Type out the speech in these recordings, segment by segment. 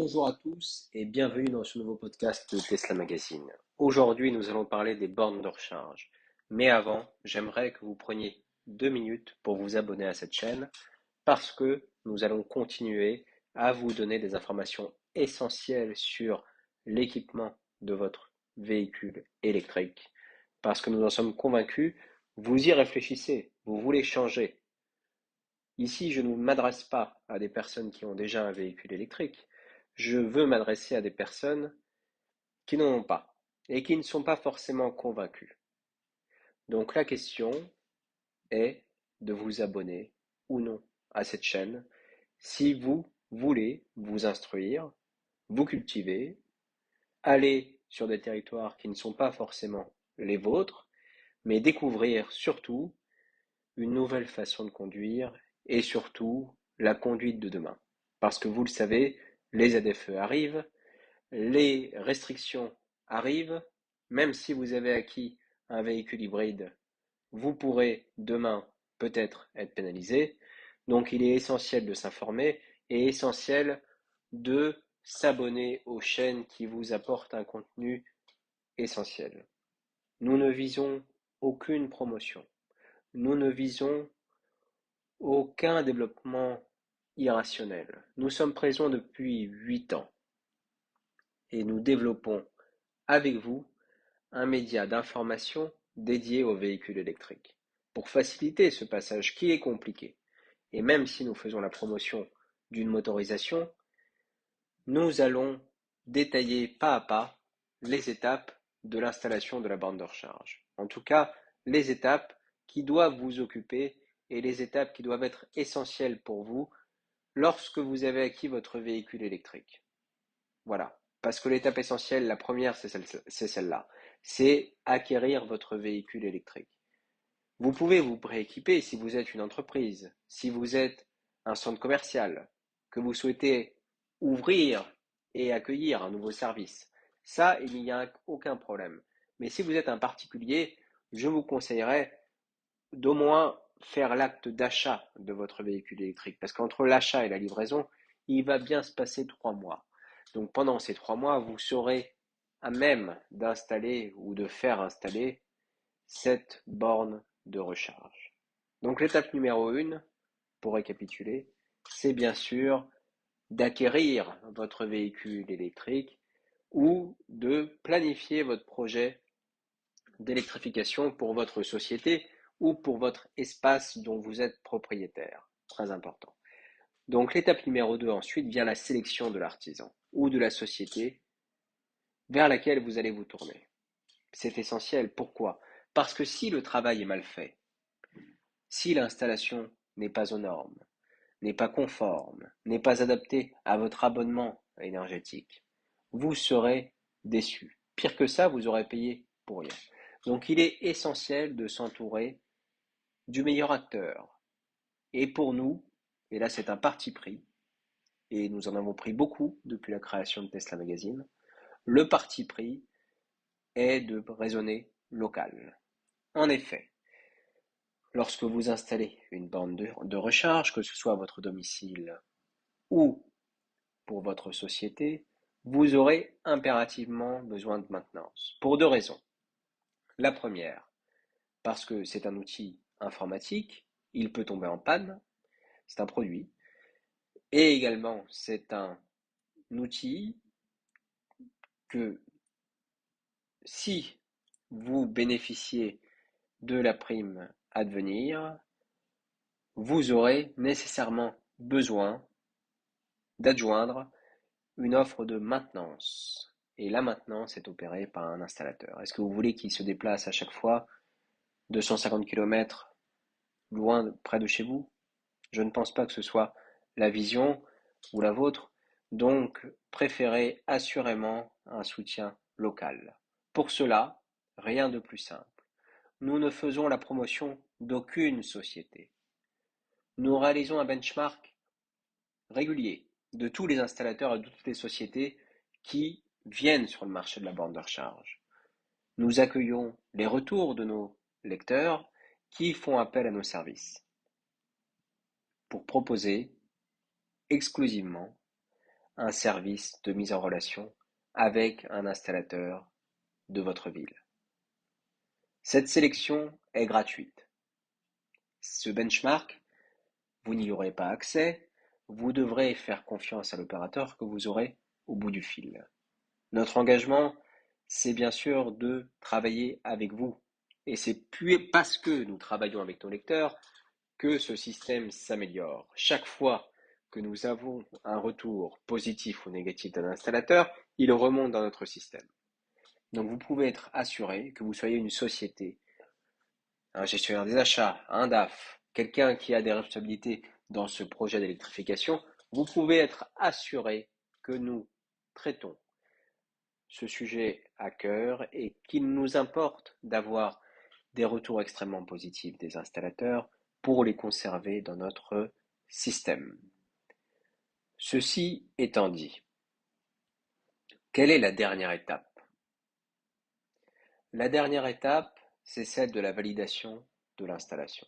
Bonjour à tous et bienvenue dans ce nouveau podcast de Tesla Magazine. Aujourd'hui, nous allons parler des bornes de recharge. Mais avant, j'aimerais que vous preniez 2 minutes pour vous abonner à cette chaîne parce que nous allons continuer à vous donner des informations essentielles sur l'équipement de votre véhicule électrique. Parce que nous en sommes convaincus, vous y réfléchissez, vous voulez changer. Ici, je ne m'adresse pas à des personnes qui ont déjà un véhicule électrique. Je veux m'adresser à des personnes qui n'en ont pas et qui ne sont pas forcément convaincues. Donc la question est de vous abonner ou non à cette chaîne si vous voulez vous instruire, vous cultiver, aller sur des territoires qui ne sont pas forcément les vôtres, mais découvrir surtout une nouvelle façon de conduire et surtout la conduite de demain. Parce que vous le savez, les ZFE arrivent, les restrictions arrivent, même si vous avez acquis un véhicule hybride, vous pourrez demain peut-être être pénalisé. Donc il est essentiel de s'informer et essentiel de s'abonner aux chaînes qui vous apportent un contenu essentiel. Nous ne visons aucune promotion. Nous ne visons aucun développement irrationnel. Nous sommes présents depuis 8 ans et nous développons avec vous un média d'information dédié aux véhicules électriques pour faciliter ce passage qui est compliqué. Et même si nous faisons la promotion d'une motorisation, nous allons détailler pas à pas les étapes de l'installation de la borne de recharge. En tout cas, les étapes qui doivent vous occuper et les étapes qui doivent être essentielles pour vous lorsque vous avez acquis votre véhicule électrique. Voilà. Parce que l'étape essentielle, la première, c'est celle-là. C'est acquérir votre véhicule électrique. Vous pouvez vous prééquiper si vous êtes une entreprise, si vous êtes un centre commercial, que vous souhaitez ouvrir et accueillir un nouveau service. Ça, il n'y a aucun problème. Mais si vous êtes un particulier, je vous conseillerais d'au moins faire l'acte d'achat de votre véhicule électrique. Parce qu'entre l'achat et la livraison, il va bien se passer 3 mois. Donc pendant ces 3 mois, vous serez à même d'installer ou de faire installer cette borne de recharge. Donc l'étape numéro 1, pour récapituler, c'est bien sûr d'acquérir votre véhicule électrique ou de planifier votre projet d'électrification pour votre société ou pour votre espace dont vous êtes propriétaire. Très important. Donc l'étape numéro 2, ensuite, vient la sélection de l'artisan ou de la société vers laquelle vous allez vous tourner. C'est essentiel. Pourquoi? Parce que si le travail est mal fait, si l'installation n'est pas aux normes, n'est pas conforme, n'est pas adaptée à votre abonnement énergétique, vous serez déçu. Pire que ça, vous aurez payé pour rien. Donc il est essentiel de s'entourer du meilleur acteur. Et pour nous, et là c'est un parti pris, et nous en avons pris beaucoup depuis la création de Tesla Magazine, le parti pris est de raisonner local. En effet, lorsque vous installez une borne de recharge, que ce soit à votre domicile ou pour votre société, vous aurez impérativement besoin de maintenance, pour 2 raisons. La première, parce que c'est un outil informatique, il peut tomber en panne, c'est un produit, et également c'est un outil que si vous bénéficiez de la prime à devenir, vous aurez nécessairement besoin d'adjoindre une offre de maintenance. Et la maintenance est opérée par un installateur. Est-ce que vous voulez qu'il se déplace à chaque fois 250 km loin, près de chez vous? Je ne pense pas que ce soit la vision ou la vôtre. Donc, préférez assurément un soutien local. Pour cela, rien de plus simple. Nous ne faisons la promotion d'aucune société. Nous réalisons un benchmark régulier de tous les installateurs et de toutes les sociétés qui viennent sur le marché de la borne de recharge. Nous accueillons les retours de nos lecteurs qui font appel à nos services pour proposer exclusivement un service de mise en relation avec un installateur de votre ville. Cette sélection est gratuite. Ce benchmark, vous n'y aurez pas accès, vous devrez faire confiance à l'opérateur que vous aurez au bout du fil. Notre engagement, c'est bien sûr de travailler avec vous. Et c'est parce que nous travaillons avec nos lecteurs que ce système s'améliore. Chaque fois que nous avons un retour positif ou négatif d'un installateur, il remonte dans notre système. Donc vous pouvez être assuré que vous soyez une société, un gestionnaire des achats, un DAF, quelqu'un qui a des responsabilités dans ce projet d'électrification, vous pouvez être assuré que nous traitons ce sujet à cœur et qu'il nous importe d'avoir des retours extrêmement positifs des installateurs pour les conserver dans notre système. Ceci étant dit, quelle est la dernière étape? La dernière étape, c'est celle de la validation de l'installation.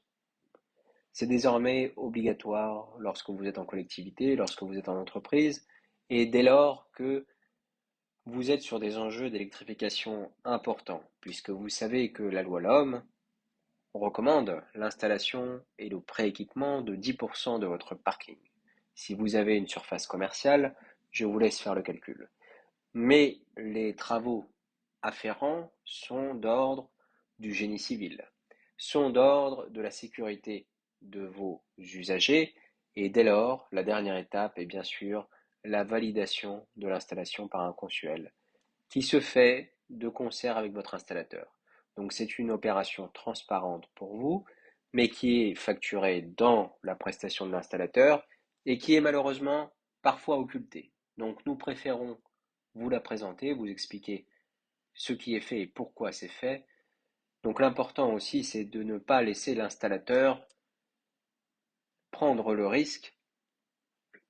C'est désormais obligatoire lorsque vous êtes en collectivité, lorsque vous êtes en entreprise, et dès lors que vous êtes sur des enjeux d'électrification importants, puisque vous savez que la loi LOM recommande l'installation et le pré-équipement de 10% de votre parking. Si vous avez une surface commerciale, je vous laisse faire le calcul. Mais les travaux afférents sont d'ordre du génie civil, sont d'ordre de la sécurité de vos usagers, et dès lors, la dernière étape est bien sûr la validation de l'installation par un consuel, qui se fait de concert avec votre installateur. Donc c'est une opération transparente pour vous, mais qui est facturée dans la prestation de l'installateur et qui est malheureusement parfois occultée. Donc nous préférons vous la présenter, vous expliquer ce qui est fait et pourquoi c'est fait. Donc l'important aussi, c'est de ne pas laisser l'installateur prendre le risque,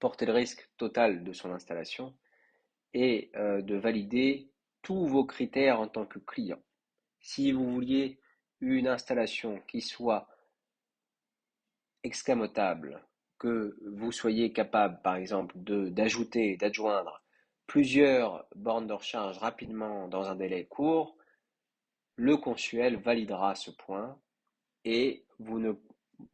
porter le risque total de son installation et de valider tous vos critères en tant que client. Si vous vouliez une installation qui soit escamotable, que vous soyez capable, par exemple, d'ajouter, d'adjoindre plusieurs bornes de recharge rapidement dans un délai court, le consuel validera ce point et vous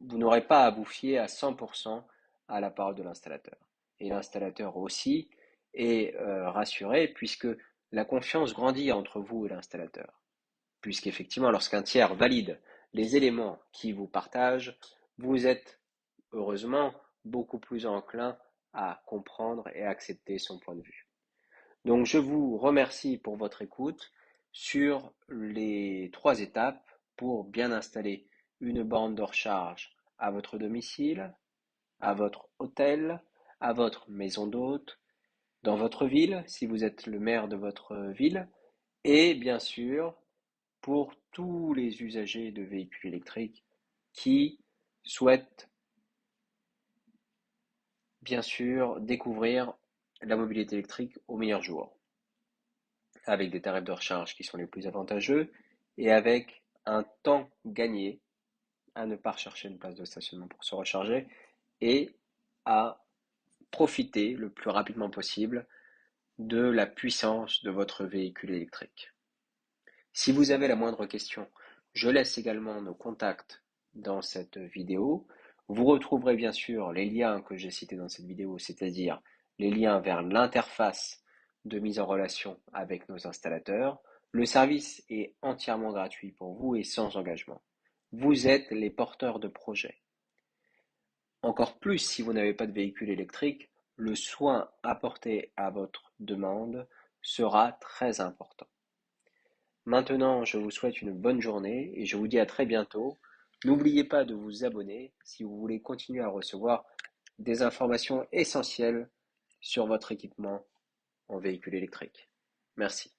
n'aurez pas à vous fier à 100% à la parole de l'installateur. Et l'installateur aussi est rassuré puisque la confiance grandit entre vous et l'installateur. Puisqu'effectivement, lorsqu'un tiers valide les éléments qui vous partagent, vous êtes heureusement beaucoup plus enclin à comprendre et à accepter son point de vue. Donc je vous remercie pour votre écoute sur les 3 étapes pour bien installer une borne de recharge à votre domicile, à votre hôtel, à votre maison d'hôte, dans votre ville, si vous êtes le maire de votre ville, et bien sûr pour tous les usagers de véhicules électriques qui souhaitent bien sûr découvrir la mobilité électrique au meilleur jour, avec des tarifs de recharge qui sont les plus avantageux et avec un temps gagné à ne pas rechercher une place de stationnement pour se recharger et à profiter le plus rapidement possible de la puissance de votre véhicule électrique. Si vous avez la moindre question, je laisse également nos contacts dans cette vidéo. Vous retrouverez bien sûr les liens que j'ai cités dans cette vidéo, c'est-à-dire les liens vers l'interface de mise en relation avec nos installateurs. Le service est entièrement gratuit pour vous et sans engagement. Vous êtes les porteurs de projets. Encore plus si vous n'avez pas de véhicule électrique, le soin apporté à votre demande sera très important. Maintenant, je vous souhaite une bonne journée et je vous dis à très bientôt. N'oubliez pas de vous abonner si vous voulez continuer à recevoir des informations essentielles sur votre équipement en véhicule électrique. Merci.